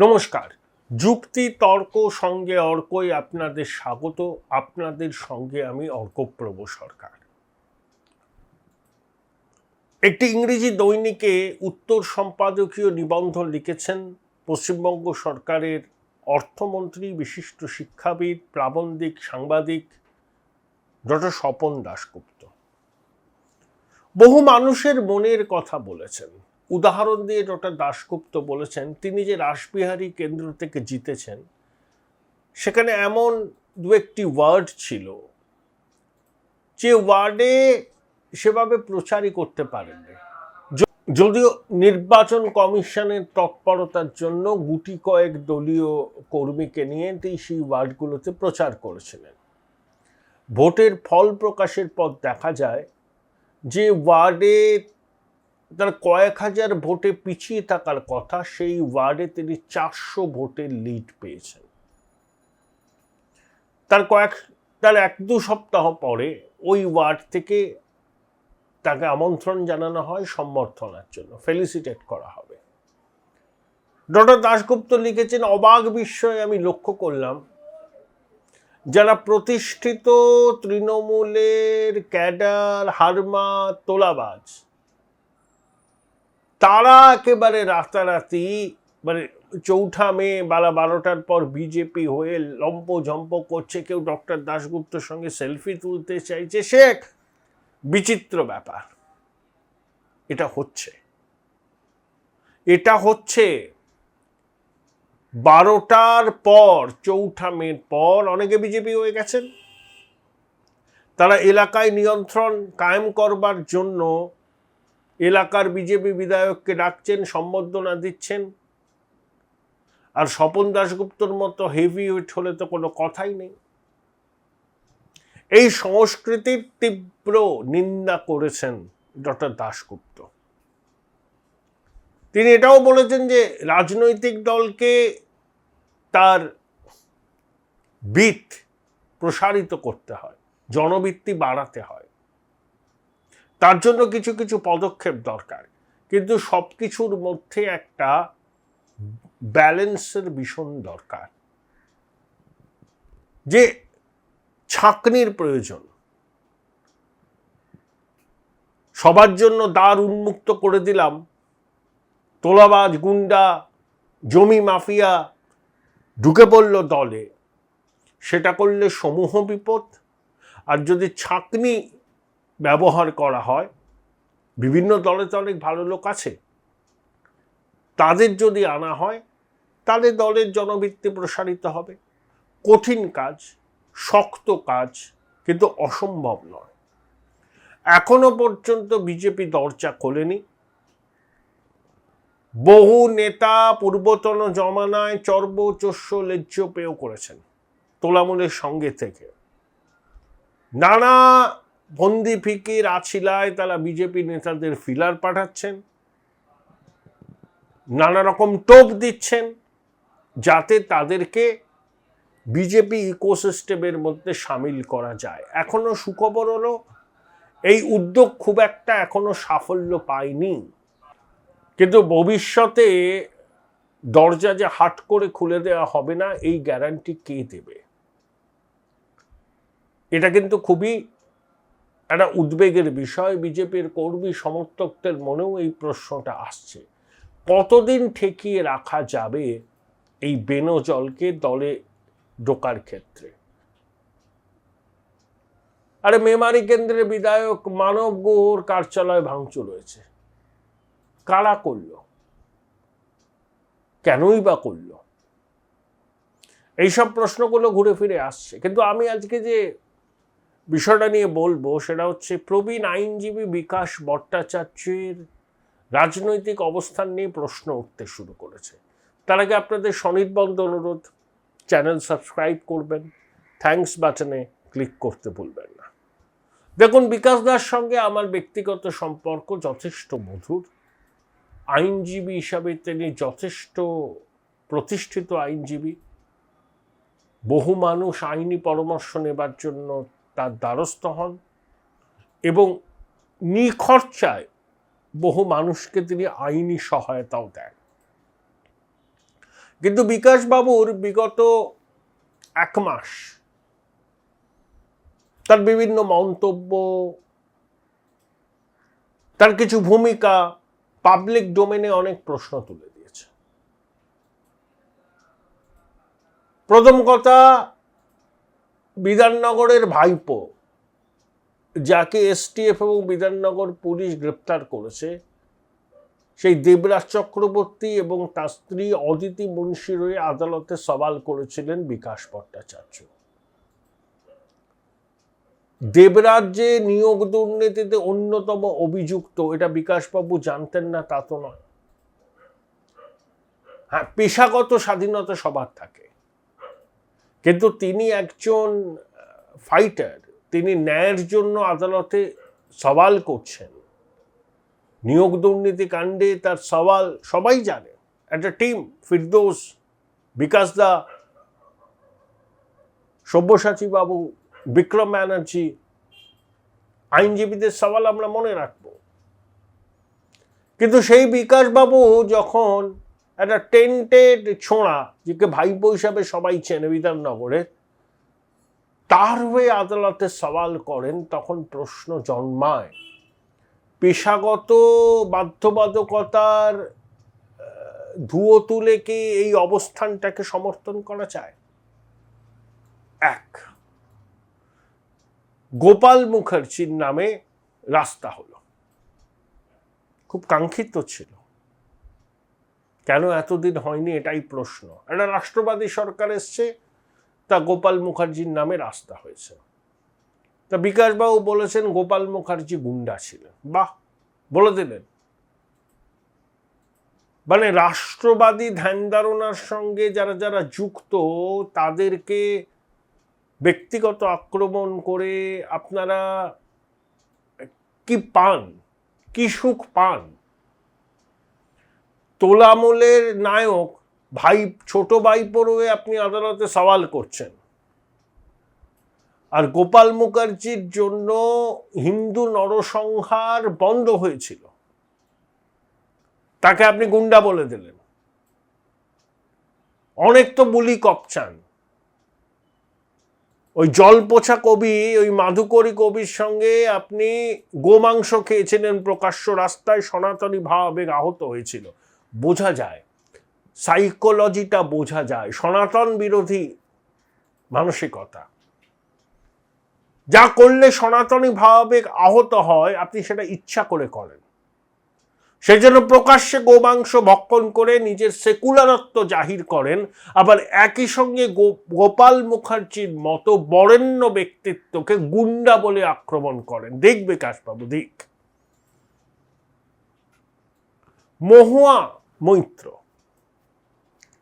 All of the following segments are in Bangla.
নমস্কার। যুক্তি তর্ক সঙ্গে অর্কই আপনাদের স্বাগত। আপনাদের সঙ্গে আমি অর্কপ্রভ সরকার। একটি ইংরেজি দৈনিকে উত্তর সম্পাদকীয় নিবন্ধ লিখেছেন পশ্চিমবঙ্গ সরকারের অর্থমন্ত্রী, বিশিষ্ট শিক্ষাবিদ, প্রাবন্ধিক, সাংবাদিক ডক্টর স্বপন দাশগুপ্ত। বহু মানুষের মনের কথা বলেছেন। উদাহরণ দিয়ে ডক্টর দাশগুপ্ত বলেছেন, তিনি যে রাসবিহারী কেন্দ্র থেকে জিতেছেন, সেখানে এমন দু একটি ওয়ার্ড ছিল যে ওয়ার্ডে সেভাবে প্রচারই করতে পারেননি। যদিও নির্বাচন কমিশনের তৎপরতার জন্য গুটি কয়েক দলীয় কর্মীকে নিয়ে সেই ওয়ার্ডগুলোতে প্রচার করেছিলেন। ভোটের ফল প্রকাশের পর দেখা যায় যে ওয়ার্ডে তার কয়েক হাজার ভোটে পিছিয়ে থাকার কথা, সেই ওয়ার্ডে তিনি 400 ভোটের লিড পেয়েছেন। তার এক দু সপ্তাহ পরে ওই ওয়ার্ড থেকে তাকে আমন্ত্রণ জানানো হয় সম্বর্ধনার জন্য, ফেলিসিটেট করা হবে। ডক্টর দাশগুপ্ত লিখেছেন, অবাক বিস্ময়ে আমি লক্ষ্য করলাম যারা প্রতিষ্ঠিত তৃণমূলের ক্যাডার, হারমা, তোলাবাজ, তারা একেবারে রাতারাতি মানে 4 মে বেলা 12টার পর বিজেপি হয়ে লম্পঝম্প করছে। কেউ ডক্টর দাশগুপ্তর সঙ্গে সেলফি তুলতে চাইছে। সে এক বিচিত্র ব্যাপার। এটা হচ্ছে 12টার পর, 4 মের পর অনেকে বিজেপি হয়ে গেছেন। তারা এলাকায় নিয়ন্ত্রণ কায়েম করবার জন্য এলাকার বিজেপি বিধায়ককে ডাকছেন, সম্বর্ধনা দিচ্ছেন। আর স্বপন দাশগুপ্তর মতো হেভিওয়েট হলে তো কোনো কথাই নেই। এই সংস্কৃতির তীব্র নিন্দা করেছেন ডক্টর দাশগুপ্ত। তিনি এটাও বলেছেন যে রাজনৈতিক দলকে তার ভিত প্রসারিত করতে হয়, জনভিত্তি বাড়াতে হয়। তার জন্য কিছু কিছু পদক্ষেপ দরকার, কিন্তু সবকিছুর মধ্যে একটা ব্যালেন্সের ভীষণ দরকার। যে ছাঁকনির প্রয়োজন, সবার জন্য দ্বার উন্মুক্ত করে দিলাম, তোলাবাজ, গুন্ডা, জমি মাফিয়া ঢুকে পড়ল দলে, সেটা করলে সমূহ বিপদ। আর যদি ছাঁকনি ব্যবহার করা হয়, বিভিন্ন দলে তো অনেক ভালো লোক আছে, তাদের যদি আনা হয়, তাহলে দলের জনভিত্তি প্রসারিত হবে। কঠিন কাজ, শক্ত কাজ, কিন্তু অসম্ভব নয়। এখনো পর্যন্ত বিজেপি দরজা খোলেনি। বহু নেতা পূর্বতন জমানায় চর্ব চস্য লেজ্জ পেয় করেছেন তোলামূলের সঙ্গে থেকে। নানা বন্দি ফিকির আছিলায় তারা বিজেপি নেতাদের ফিলার পাঠাচ্ছেন, নানা রকম টোপ দিচ্ছেন, যাতে তাদেরকে বিজেপি ইকোসিস্টেমের মধ্যে সামিল করা যায়। এখনো সুখবর হলো, এই উদ্যোগ খুব একটা এখনো সাফল্য পায়নি। কিন্তু ভবিষ্যতে দরজা যে হাট করে খুলে দেওয়া হবে না, এই গ্যারান্টি কে দেবে? এটা কিন্তু খুবই একটা উদ্বেগের বিষয়। বিজেপির কর্মী সমর্থকদের মনেও এই প্রশ্নটা আসছে, কতদিন ঠেকিয়ে রাখা যাবে এই বেনজলকে দলে ঢোকার ক্ষেত্রে? আরে মেমারি কেন্দ্রের বিধায়ক মানব গুহর কার্যালয় ভাঙচুর হয়েছে। কারা করল? কেনই বা করল? এইসব প্রশ্নগুলো ঘুরে ফিরে আসছে। কিন্তু আমি আজকে যে বিষয়টা নিয়ে বলবো, সেটা হচ্ছে প্রবীণ আইনজীবী বিকাশ ভট্টাচার্যের রাজনৈতিক অবস্থান নিয়ে প্রশ্ন উঠতে শুরু করেছে। তার আগে আপনাদের সনির্বন্ধ অনুরোধ, চ্যানেল সাবস্ক্রাইব করবেন, থ্যাঙ্কস বাটনে ক্লিক করতে ভুলবেন না। দেখুন, বিকাশ দার সঙ্গে আমার ব্যক্তিগত সম্পর্ক যথেষ্ট মধুর। আইনজীবী হিসাবে তিনি যথেষ্ট প্রতিষ্ঠিত আইনজীবী। বহু মানুষ আইনি পরামর্শ নেবার জন্য তার দ্বারস্থ হন এবং নিখরচায় বহু মানুষকে তিনি আইনি সহায়তাও দেন। কিন্তু বিকাশবাবুর বিগত 1 মাস তার বিভিন্ন মন্তব্য, তার কিছু ভূমিকা পাবলিক ডোমেনে অনেক প্রশ্ন তুলে দিয়েছে। প্রথম কথা, বিধাননগরের ভাইপো যাকে এসটিএফ এবং বিধাননগর পুলিশ গ্রেপ্তার করেছে, সেই দেবরাজ চক্রবর্তী এবং তার স্ত্রী অদিতি মুন্সির হয়ে আদালতে সওয়াল করেছিলেন বিকাশ ভট্টাচার্য। দেবরাজ যে নিয়োগ দুর্নীতিতে অন্যতম অভিযুক্ত, এটা বিকাশবাবু জানতেন না তা তো নয়। হ্যাঁ, পেশাগত স্বাধীনতা সবার থাকে, কিন্তু তিনি একজন ফাইটার, তিনি ন্যায়ের জন্য আদালতে সওয়াল করছেন। নিয়োগ দুর্নীতি কাণ্ডে তার সওয়াল সবাই জানে, একটা টিম, ফিরদৌস, বিকাশ দা, সব্যসাচী বাবু, বিক্রম ব্যানার্জি, আইনজীবীদের সওয়াল আমরা মনে রাখব। কিন্তু সেই বিকাশবাবু যখন একটা টেন্টেড ছোঁড়া, যাকে ভাইপো হিসাবে সবাই চেনে বিধাননগরে, তার হয়ে আদালতে সওয়াল করেন, তখন প্রশ্ন জন্মায়, পেশাগত বাধ্যবাধকতার ধুয়ো তুলে কি এই অবস্থানটাকে সমর্থন করা যায়? এক, গোপাল মুখার্জির নামে রাস্তা হলো, খুব কাঙ্ক্ষিত ছিল, কেন এতদিন হয়নি এটাই প্রশ্ন। একটা রাষ্ট্রবাদী সরকার এসছে, তা গোপাল মুখার্জির নামে রাস্তা হয়েছে। তা বিকাশবাবু বলেছেন গোপাল মুখার্জি গুন্ডা ছিলেন। বাহ, বলে দিলেন। মানে রাষ্ট্রবাদী ধ্যান ধারণার সঙ্গে যারা যারা যুক্ত, তাদেরকে ব্যক্তিগত আক্রমণ করে আপনারা কি পান, কি সুখ পান? তোলামূলের নায়ক ছোট ভাইপোর হয়ে আপনি আদালতে সওয়াল করছেন, আর গোপাল মুখার্জির জন্য হিন্দু নরসংহার বন্ধ হয়েছিল, তাকে আপনি গুন্ডা বলে দিলেন। অনেক তো বুলি কপচান, ওই জলপোছা কবি, ওই মাধুকরী কবির সঙ্গে আপনি গোমাংস খেয়েছিলেন প্রকাশ্য রাস্তায়, সনাতনী ভাবাবেগ আহত হয়েছিল। বোঝা যায়, সাইকোলজিটা বোঝা যায়, সনাতন বিরোধী মানসিকতা। যা করলে সনাতনী ভাবাবেগ আহত হয়, আপনি সেটা ইচ্ছা করে করেন। সেই জন্য প্রকাশ্যে গোমাংস ভক্ষণ করে নিজের সেকুলারত্ব জাহির করেন, আবার একই সঙ্গে গোপাল মুখার্জির মতো বরেণ্য ব্যক্তিত্বকে গুন্ডা বলে আক্রমণ করেন। দেখবে কাশবাবু, দিক। মহুয়া মৈত্র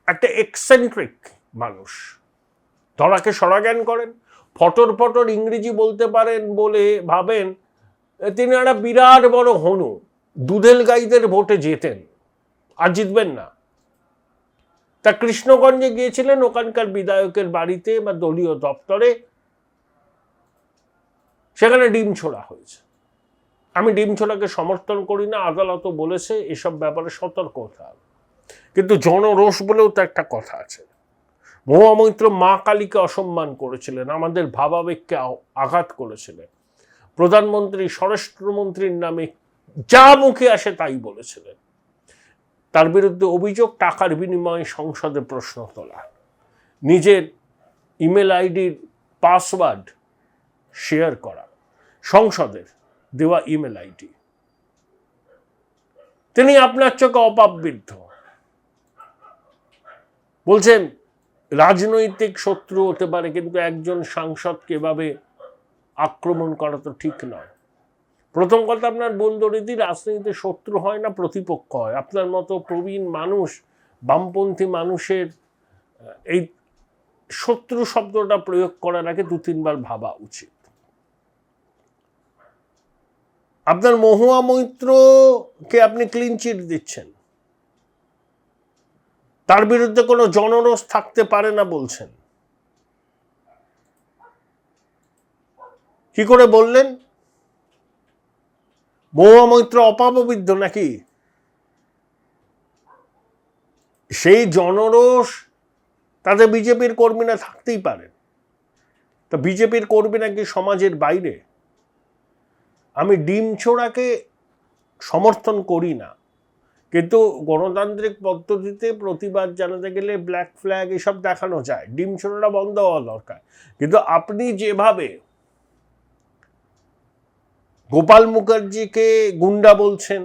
একটা এক্সেন্ট্রিক মানুষ, ধরাকে সরাজ্ঞান করেন, ফটর ফটর ইংরেজি বলতে পারেন বলে ভাবেন তিনি একটা বিরাট বড় হনু, দুধেল গাইদের ভোটে জেতেন, আর জিতবেন না। তা কৃষ্ণগঞ্জে গিয়েছিলেন, ওখানকার বিধায়কের বাড়িতে বা দলীয় দপ্তরে, সেখানে ডিম ছোড়া হয়েছে। আমি ডিম ছোড়াকে সমর্থন করি না, আদালতও বলেছে এসব ব্যাপারে সতর্ক হতে হবে, কিন্তু জনরোষ বলেও তো একটা কথা আছে। মহুয়া মৈত্র মা কালীকে অসম্মান করেছিলেন, আমাদের ভাবাবেগকে আঘাত করেছিলেন, প্রধানমন্ত্রী স্বরাষ্ট্রমন্ত্রীর নামে যা মুখে আসে তাই বলেছিলেন। তার বিরুদ্ধে অভিযোগ টাকার বিনিময়ে সংসদে প্রশ্ন তোলা, নিজের ইমেল আইডির পাসওয়ার্ড শেয়ার করা, সংসদের দেওয়া ইমেল আইডি। তিনি আপনার চোখে অপাবৃদ্ধ, বলছেন রাজনৈতিক শত্রু হতে পারে, কিন্তু একজন সাংসদকে এভাবে আক্রমণ করা তো ঠিক নয়। প্রথম কথা, আপনার বলদরিদি রাজনীতিতে শত্রু হয় না, প্রতিপক্ষ হয়। আপনার মতো প্রবীণ মানুষ, বামপন্থী মানুষের এই শত্রু শব্দটা প্রয়োগ করার আগে 2-3 বার ভাবা উচিত। আপনার মহুয়া মৈত্রকে আপনি ক্লিন চিট দিচ্ছেন, তার বিরুদ্ধে কোনো জনরোষ থাকতে পারে না বলছেন। কি করে বললেন? মহুয়া মৈত্র অপাববিদ্ধ নাকি? সেই জনরোষ তাতে বিজেপির কর্মীরা থাকতেই পারেন। তা বিজেপির কর্মীরা কি সমাজের বাইরে? আমি ডিম ছোড়াকে সমর্থন করি না, কিন্তু গণতান্ত্রিক পদ্ধতিতে প্রতিবাদ জানাতে গেলে ব্ল্যাক ফ্ল্যাগ এসব দেখানো যায়, ডিম ছোড়াটা বন্ধ হওয়া দরকার। কিন্তু আপনি যেভাবে গোপাল মুখার্জিকে গুন্ডা বলছেন,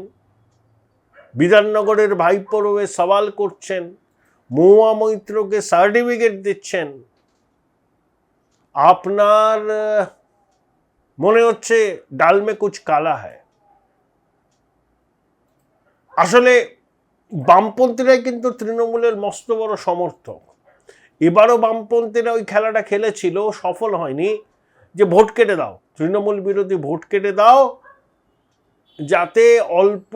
বিধাননগরের ভাইপোর হয়ে সওয়াল করছেন, মহুয়া মৈত্রকে সার্টিফিকেট দিচ্ছেন, আপনার মনে হচ্ছে ডাল মে কুছ কালা হ্যায়। আসলে বামপন্থীরাই কিন্তু তৃণমূলের মস্ত বড় সমর্থক। এবারও বামপন্থীরা ওই খেলাটা খেলেছিল, সফল হয়নি, যে ভোট কেটে দাও, তৃণমূল বিরোধী ভোট কেটে দাও, যাতে অল্প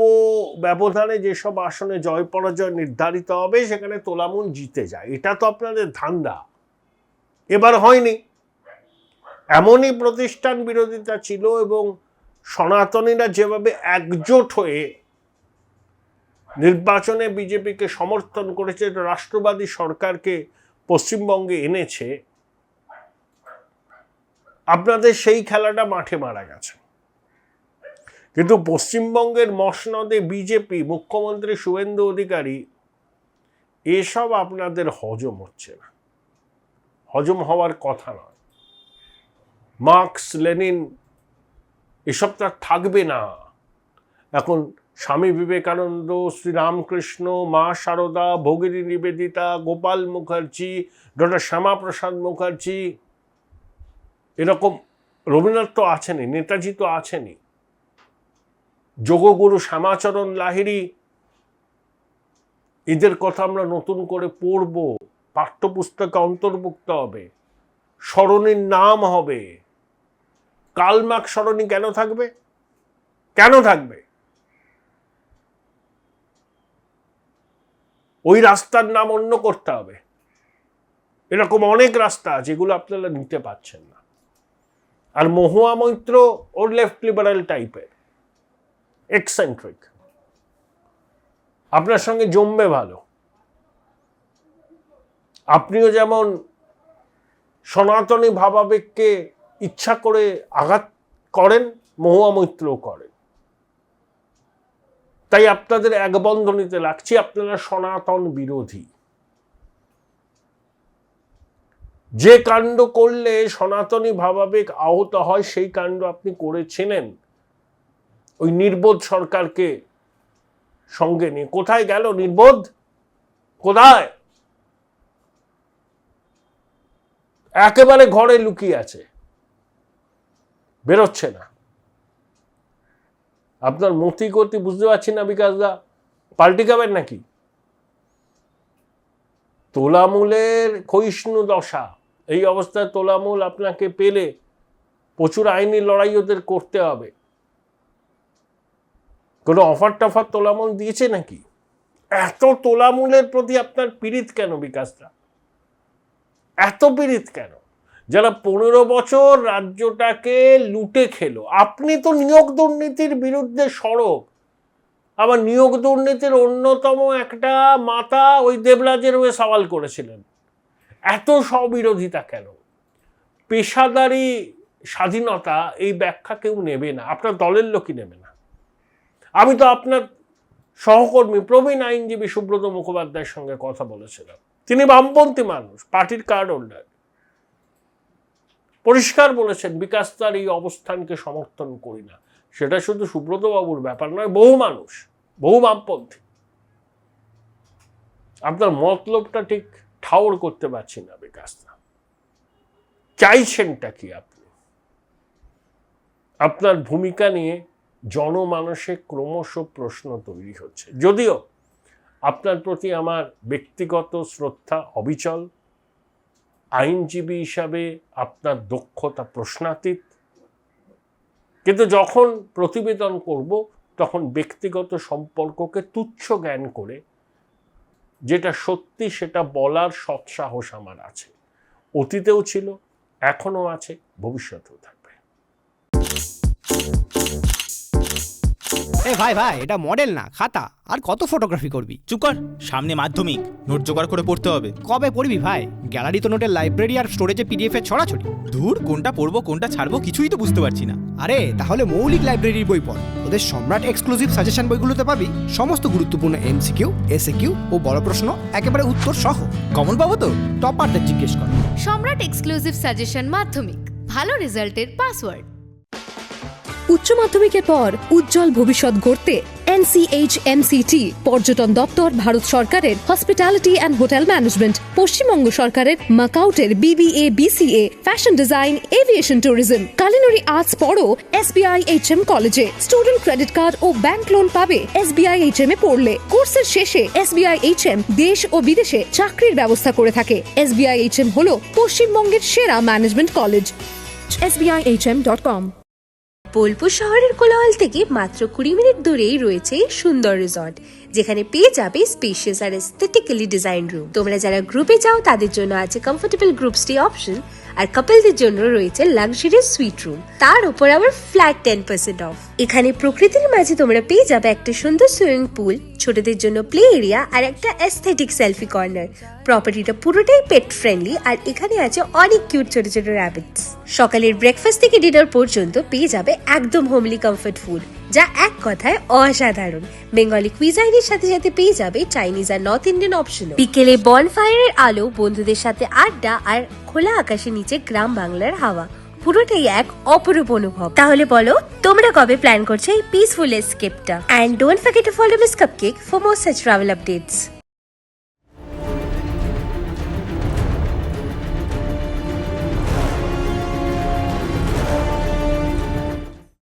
ব্যবধানে যেসব আসনে জয় পরাজয় নির্ধারিত হবে সেখানে তোলামুল জিতে যায়। এটা তো আপনাদের ধান্দা। এবার হয়নি। এমনই প্রতিষ্ঠান বিরোধিতা ছিল এবং সনাতনীরা যেভাবে একজোট হয়ে নির্বাচনে বিজেপিকে সমর্থন করেছে, রাষ্ট্রবাদী সরকারকে পশ্চিমবঙ্গে এনেছে, আপনাদের সেই খেলাটা মাঠে মারা গেছে। কিন্তু পশ্চিমবঙ্গের মসনদে বিজেপি, মুখ্যমন্ত্রী শুভেন্দু অধিকারী, এসব আপনাদের হজম হচ্ছে না, হজম হওয়ার কথা নয়। মার্কস, লেনিন এসব তো থাকবে না। এখন স্বামী বিবেকানন্দ, শ্রীরামকৃষ্ণ, মা সারদা, ভগিনী নিবেদিতা, গোপাল মুখার্জি, ডক্টর শ্যামাপ্রসাদ মুখার্জি, এরকম রবীন্দ্রনাথ তো আছেনই, নেতাজি তো আছেনই, যোগগুরু শ্যামাচরণ লাহিড়ী, এদের কথা আমরা নতুন করে পড়ব, পাঠ্যপুস্তকে অন্তর্ভুক্ত হবে, সরণির নাম হবে। কার্ল মার্কস সরণি কেন থাকবে? কেন থাকবে? ওই রাস্তার নাম অন্য করতে হবে। এরকম অনেক রাস্তা যেগুলো আপনারা নিতে পারছেন না। আর মহুয়া মৈত্র ওর লেফট লিবারাল টাইপের, এক্সেন্ট্রিক, আপনার সঙ্গে জমবে ভালো। আপনিও যেমন সনাতনী ভাবাবেগকে ইচ্ছা করে আঘাত করেন, মহুয়া মৈত্রও করেন। তাই আপনাদের এক বন্ধনীতে লাগছে, আপনারা সনাতন বিরোধী। যে কাণ্ড করলে সনাতনী ভাবাবেগ আহত হয় সেই কাণ্ড আপনি করেছিলেন ওই নির্বোধ সরকারকে সঙ্গে নিয়ে। কোথায় গেল নির্বোধ? কোথায়? একেবারে ঘরে লুকিয়ে আছে, বেরোচ্ছে না। আপনার মতি গতি বুঝতে পারছি না বিকাশদা, পাল্টি খাবেন নাকি? তোলামূলের ক্ষয়িষ্ণু দশা। এই অবস্থায় তোলামূল আপনাকে পেলে প্রচুর আইনি লড়াই ওদের করতে হবে। কোনো অফার টফার তোলামূল দিয়েছে নাকি? এত তোলামূলের প্রতি আপনার পীড়িত কেন বিকাশদা? এত পীড়িত কেন? যারা 15 বছর রাজ্যটাকে লুটে খেলো। আপনি তো নিয়োগ দুর্নীতির বিরুদ্ধে সরব, আবার নিয়োগ দুর্নীতির অন্যতম একটা মাথা ওই দেবরাজের হয়ে সওয়াল করেছিলেন। এত স্ববিরোধিতা কেন? পেশাদারি স্বাধীনতা, এই ব্যাখ্যা কেউ নেবে না, আপনার দলের লোকই নেবে না। আমি তো আপনার সহকর্মী প্রবীণ আইনজীবী সুব্রত মুখোপাধ্যায়ের সঙ্গে কথা বলেছিলাম। তিনি বামপন্থী মানুষ, পার্টির কার্ড হোল্ডার, পরিষ্কার বলেছেন বিকাশ তার এই অবস্থানকে সমর্থন করি না। সেটা শুধু সুব্রত বাবুর ব্যাপার নয়, বহু মানুষ, বহু বামপন্থী। আপনার মতলবটা ঠিক ঠাউর করতে পারছি না বিকাশদা, চাইছেনটা কি আপনি? আপনার ভূমিকা নিয়ে জনমানসে ক্রমশ প্রশ্ন তৈরি হচ্ছে। যদিও আপনার প্রতি আমার ব্যক্তিগত শ্রদ্ধা অবিচল, আইনজীবী হিসাবে আপনার দক্ষতা প্রশ্নাতীত, কিন্তু যখন প্রতিবেদন করব তখন ব্যক্তিগত সম্পর্ককে তুচ্ছ জ্ঞান করে যেটা সত্যি সেটা বলার সৎসাহস আমার আছে। অতীতেও ছিল, এখনো আছে, ভবিষ্যতেও থাকবে। এ ভাই ভাই, এটা মডেল না খাতা। আর কত ফটোগ্রাফি করবি? চুপ কর, সামনে মাধ্যমিক, নোট জোগাড় করে পড়তে হবে। কবে পড়বি ভাই? গ্যালারি তো নোটের লাইব্রেরি আর স্টোরেজে পিডিএফ এর ছড়াছড়ি। দূর, কোনটা পড়বো কোনটা ছাড়বো কিছুই তো বুঝতে পারছি না। আরে তাহলে মৌলিক লাইব্রেরির বই পড়। ওদের সম্রাট এক্সক্লুসিভ সাজেশন বইগুলোতে পাবি সমস্ত গুরুত্বপূর্ণ এমসিকিউ, এসএকিউ ও বড় প্রশ্ন একেবারে উত্তর সহ। কমন পাবো তো? টপারদের জিজ্ঞেস কর। সম্রাট এক্সক্লুসিভ সাজেশন মাধ্যমিক, ভালো রেজাল্টের পাসওয়ার্ড। উচ্চ মাধ্যমিকের পর উজ্জ্বল ভবিষ্যৎ গড়তে NCHMCT পর্যটন দপ্তর, ভারত সরকারের hospitality and hotel management, Paschimbanga সরকারের মাকাউটের BBA BCA, fashion design, aviation tourism, culinary arts পড়ো SBI HM কলেজে। স্টুডেন্ট ক্রেডিট কার্ড ও ব্যাংক লোন পাবে SBI HM এ পড়লে। কোর্সের শেষে SBI HM দেশ ও বিদেশে চাকরির ব্যবস্থা করে থাকে। SBI HM হলো পশ্চিমবঙ্গের সেরা ম্যানেজমেন্ট কলেজ। SBIHM.com। বোলপুর শহরের কোলাহল থেকে মাত্র 20 মিনিট দূরেই রয়েছে সুন্দর রিসর্ট, যেখানে পেয়ে যাবে স্পেশিয়াস আর এস্থেটিক্যালি ডিজাইন রুম। তোমরা যারা গ্রুপে যাও তাদের জন্য আছে কমফোর্টেবল গ্রুপ স্টে অপশন, আর কাপলদের জন্য রয়েছে লাক্সারিয়াস সুইট রুম, তার উপর আবার ফ্ল্যাট 10% অফ। এখানে প্রকৃতির মাঝে তোমরা পেয়ে যাবে একটা সুন্দর সুইমিং পুল, ছোটদের জন্য প্লে এরিয়া আর একটা এস্থেটিক সেলফি কর্নার। প্রপার্টিটা পুরোটাই পেট ফ্রেন্ডলি, আর এখানে আছে অনেক কিউট ছোট ছোট র্যাবিটস। সকালের ব্রেকফাস্ট থেকে ডিনার পর্যন্ত পেয়ে যাবে একদম হোমলি কমফর্ট ফুড, যা এক কথায় অসাধারণ। বেঙ্গলি কুইজাইনের সাথে সাথে পেয়ে যাবে চাইনিজ আর নর্থ ইন্ডিয়ান অপশন। বিকেলে বনফায়ারের আলো, বন্ধুদের সাথে আড্ডা আর খোলা আকাশের নিচে গ্রাম বাংলার হাওয়া, পুরোটাই এক অপরূপ অনুভব। তাহলে বলো তোমরা কবে প্ল্যান করছো এই পিসফুল এসকেপটা? And don't forget to follow miss cupcake for more such travel updates.